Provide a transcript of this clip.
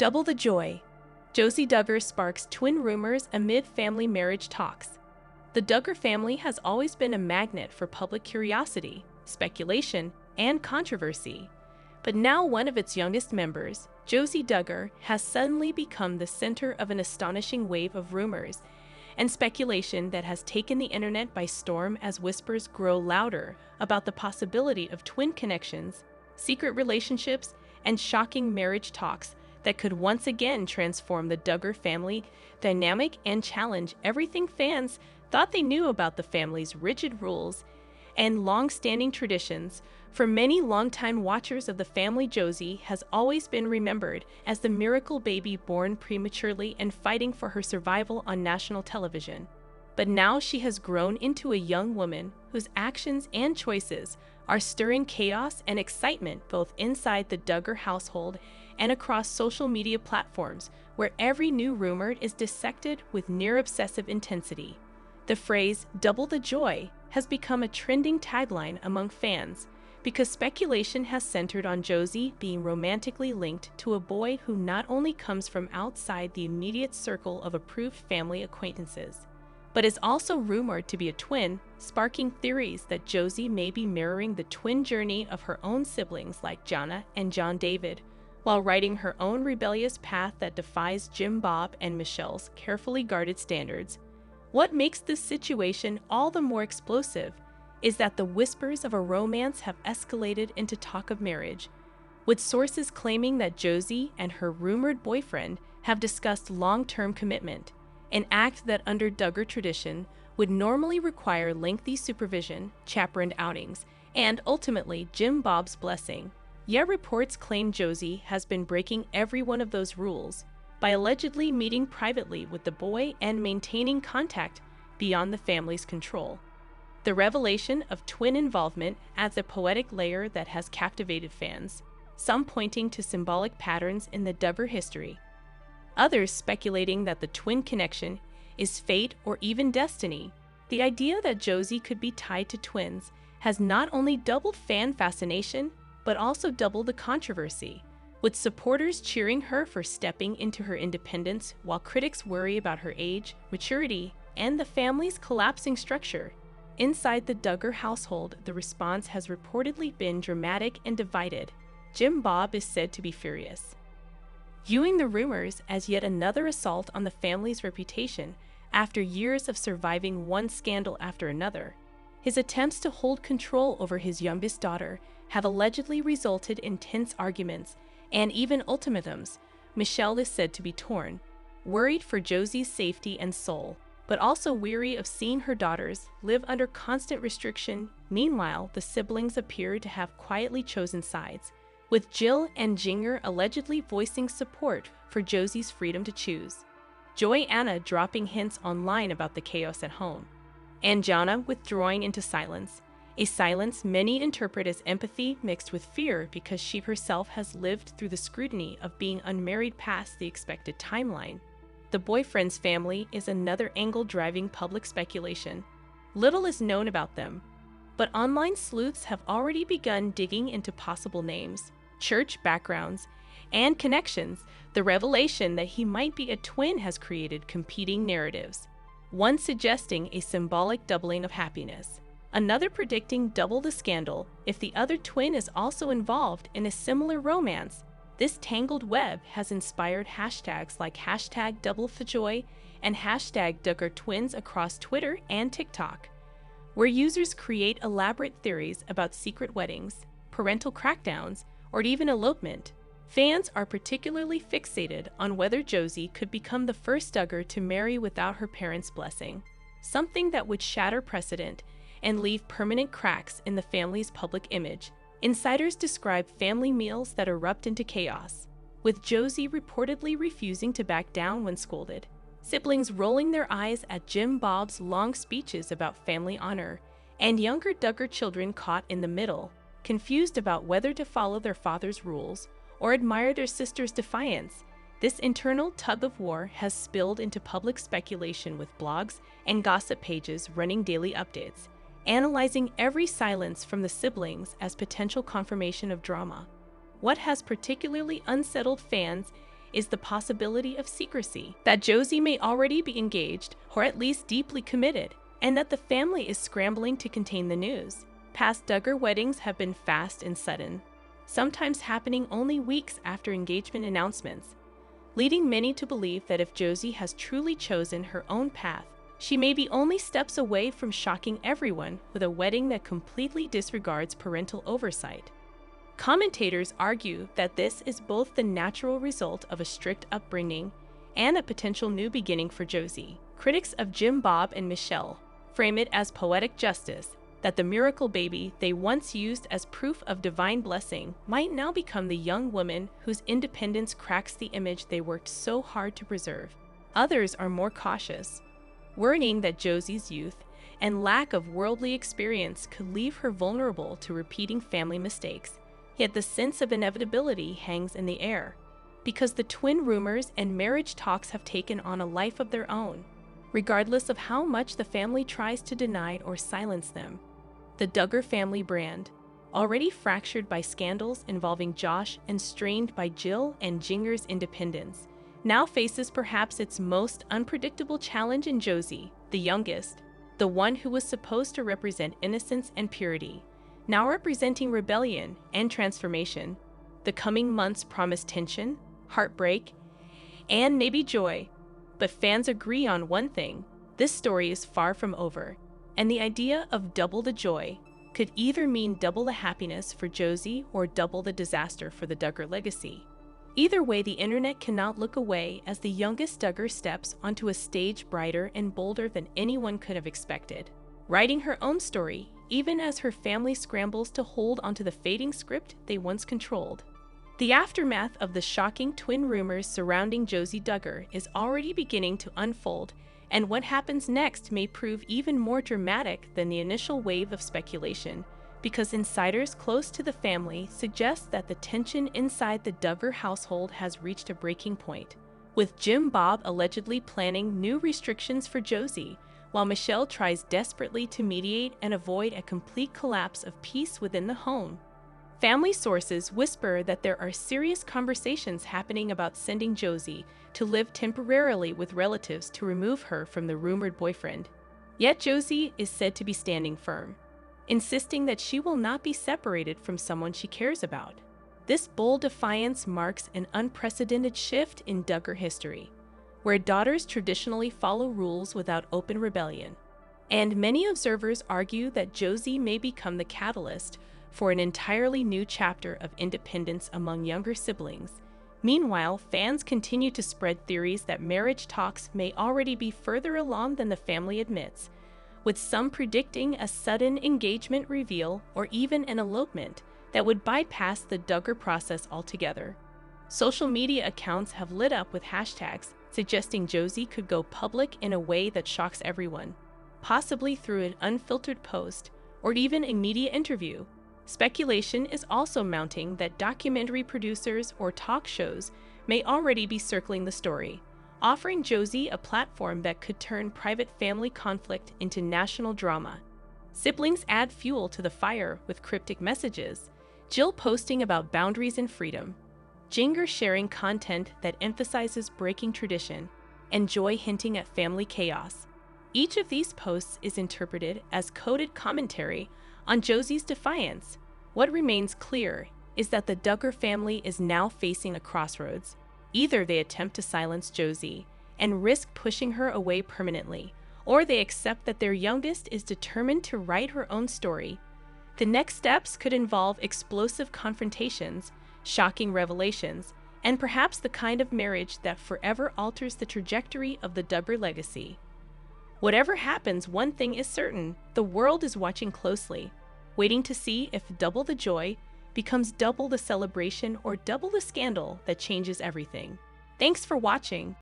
Double the joy. Josie Duggar sparks twin rumors amid family marriage talks. The Duggar family has always been a magnet for public curiosity, speculation, and controversy. But now one of its youngest members, Josie Duggar, has suddenly become the center of an astonishing wave of rumors and speculation that has taken the internet by storm as whispers grow louder about the possibility of twin connections, secret relationships, and shocking marriage talks that could once again transform the Duggar family dynamic and challenge everything fans thought they knew about the family's rigid rules and long-standing traditions. For many longtime watchers of the family, Josie has always been remembered as the miracle baby born prematurely and fighting for her survival on national television. But now she has grown into a young woman whose actions and choices are stirring chaos and excitement both inside the Duggar household and across social media platforms, where every new rumor is dissected with near-obsessive intensity. The phrase, "double the joy," has become a trending tagline among fans because speculation has centered on Josie being romantically linked to a boy who not only comes from outside the immediate circle of approved family acquaintances, but is also rumored to be a twin, sparking theories that Josie may be mirroring the twin journey of her own siblings like Jana and John David, while riding her own rebellious path that defies Jim Bob and Michelle's carefully guarded standards. What makes this situation all the more explosive is that the whispers of a romance have escalated into talk of marriage, with sources claiming that Josie and her rumored boyfriend have discussed long-term commitment, an act that under Duggar tradition would normally require lengthy supervision, chaperoned outings, and ultimately Jim Bob's blessing. Yet reports claim Josie has been breaking every one of those rules by allegedly meeting privately with the boy and maintaining contact beyond the family's control. The revelation of twin involvement adds a poetic layer that has captivated fans, some pointing to symbolic patterns in the Duggar history, others speculating that the twin connection is fate or even destiny. The idea that Josie could be tied to twins has not only doubled fan fascination, but also doubled the controversy, with supporters cheering her for stepping into her independence while critics worry about her age, maturity, and the family's collapsing structure. Inside the Duggar household, the response has reportedly been dramatic and divided. Jim Bob is said to be furious, viewing the rumors as yet another assault on the family's reputation after years of surviving one scandal after another. His attempts to hold control over his youngest daughter have allegedly resulted in tense arguments and even ultimatums. Michelle is said to be torn, worried for Josie's safety and soul, but also weary of seeing her daughters live under constant restriction. Meanwhile, the siblings appear to have quietly chosen sides, with Jill and Jinger allegedly voicing support for Josie's freedom to choose, Joy-Anna dropping hints online about the chaos at home, and Jana withdrawing into silence, a silence many interpret as empathy mixed with fear because she herself has lived through the scrutiny of being unmarried past the expected timeline. The boyfriend's family is another angle driving public speculation. Little is known about them, but online sleuths have already begun digging into possible names, church backgrounds, and connections. The revelation that he might be a twin has created competing narratives, one suggesting a symbolic doubling of happiness, another predicting double the scandal if the other twin is also involved in a similar romance. This tangled web has inspired hashtags like #DoubleForJoy and #DuggarTwins across Twitter and TikTok, where users create elaborate theories about secret weddings, parental crackdowns, or even elopement. Fans are particularly fixated on whether Josie could become the first Duggar to marry without her parents' blessing, something that would shatter precedent and leave permanent cracks in the family's public image. Insiders describe family meals that erupt into chaos, with Josie reportedly refusing to back down when scolded, siblings rolling their eyes at Jim Bob's long speeches about family honor, and younger Duggar children caught in the middle, confused about whether to follow their father's rules or admire their sister's defiance. This internal tug-of-war has spilled into public speculation, with blogs and gossip pages running daily updates, analyzing every silence from the siblings as potential confirmation of drama. What has particularly unsettled fans is the possibility of secrecy, that Josie may already be engaged or at least deeply committed, and that the family is scrambling to contain the news. Past Duggar weddings have been fast and sudden, sometimes happening only weeks after engagement announcements, leading many to believe that if Josie has truly chosen her own path, she may be only steps away from shocking everyone with a wedding that completely disregards parental oversight. Commentators argue that this is both the natural result of a strict upbringing and a potential new beginning for Josie. Critics of Jim Bob and Michelle frame it as poetic justice, that the miracle baby they once used as proof of divine blessing might now become the young woman whose independence cracks the image they worked so hard to preserve. Others are more cautious, worrying that Josie's youth and lack of worldly experience could leave her vulnerable to repeating family mistakes. Yet the sense of inevitability hangs in the air, because the twin rumors and marriage talks have taken on a life of their own, regardless of how much the family tries to deny or silence them. The Duggar family brand, already fractured by scandals involving Josh and strained by Jill and Jinger's independence, now faces perhaps its most unpredictable challenge in Josie, the youngest, the one who was supposed to represent innocence and purity, now representing rebellion and transformation. The coming months promise tension, heartbreak, and maybe joy. But fans agree on one thing: this story is far from over, and the idea of double the joy could either mean double the happiness for Josie or double the disaster for the Duggar legacy. Either way, the internet cannot look away as the youngest Duggar steps onto a stage brighter and bolder than anyone could have expected, writing her own story, even as her family scrambles to hold onto the fading script they once controlled. The aftermath of the shocking twin rumors surrounding Josie Duggar is already beginning to unfold, and what happens next may prove even more dramatic than the initial wave of speculation, because insiders close to the family suggest that the tension inside the Duggar household has reached a breaking point, with Jim Bob allegedly planning new restrictions for Josie, while Michelle tries desperately to mediate and avoid a complete collapse of peace within the home. Family sources whisper that there are serious conversations happening about sending Josie to live temporarily with relatives to remove her from the rumored boyfriend. Yet Josie is said to be standing firm, insisting that she will not be separated from someone she cares about. This bold defiance marks an unprecedented shift in Duggar history, where daughters traditionally follow rules without open rebellion. And many observers argue that Josie may become the catalyst for an entirely new chapter of independence among younger siblings. Meanwhile, fans continue to spread theories that marriage talks may already be further along than the family admits, with some predicting a sudden engagement reveal or even an elopement that would bypass the Duggar process altogether. Social media accounts have lit up with hashtags suggesting Josie could go public in a way that shocks everyone, possibly through an unfiltered post or even a media interview. Speculation is also mounting that documentary producers or talk shows may already be circling the story, offering Josie a platform that could turn private family conflict into national drama. Siblings add fuel to the fire with cryptic messages, Jill posting about boundaries and freedom, Jinger sharing content that emphasizes breaking tradition, and Joy hinting at family chaos. Each of these posts is interpreted as coded commentary on Josie's defiance. What remains clear is that the Duggar family is now facing a crossroads. Either they attempt to silence Josie and risk pushing her away permanently, or they accept that their youngest is determined to write her own story. The next steps could involve explosive confrontations, shocking revelations, and perhaps the kind of marriage that forever alters the trajectory of the Duggar legacy. Whatever happens, one thing is certain: the world is watching closely, waiting to see if double the joy becomes double the celebration or double the scandal that changes everything. Thanks for watching.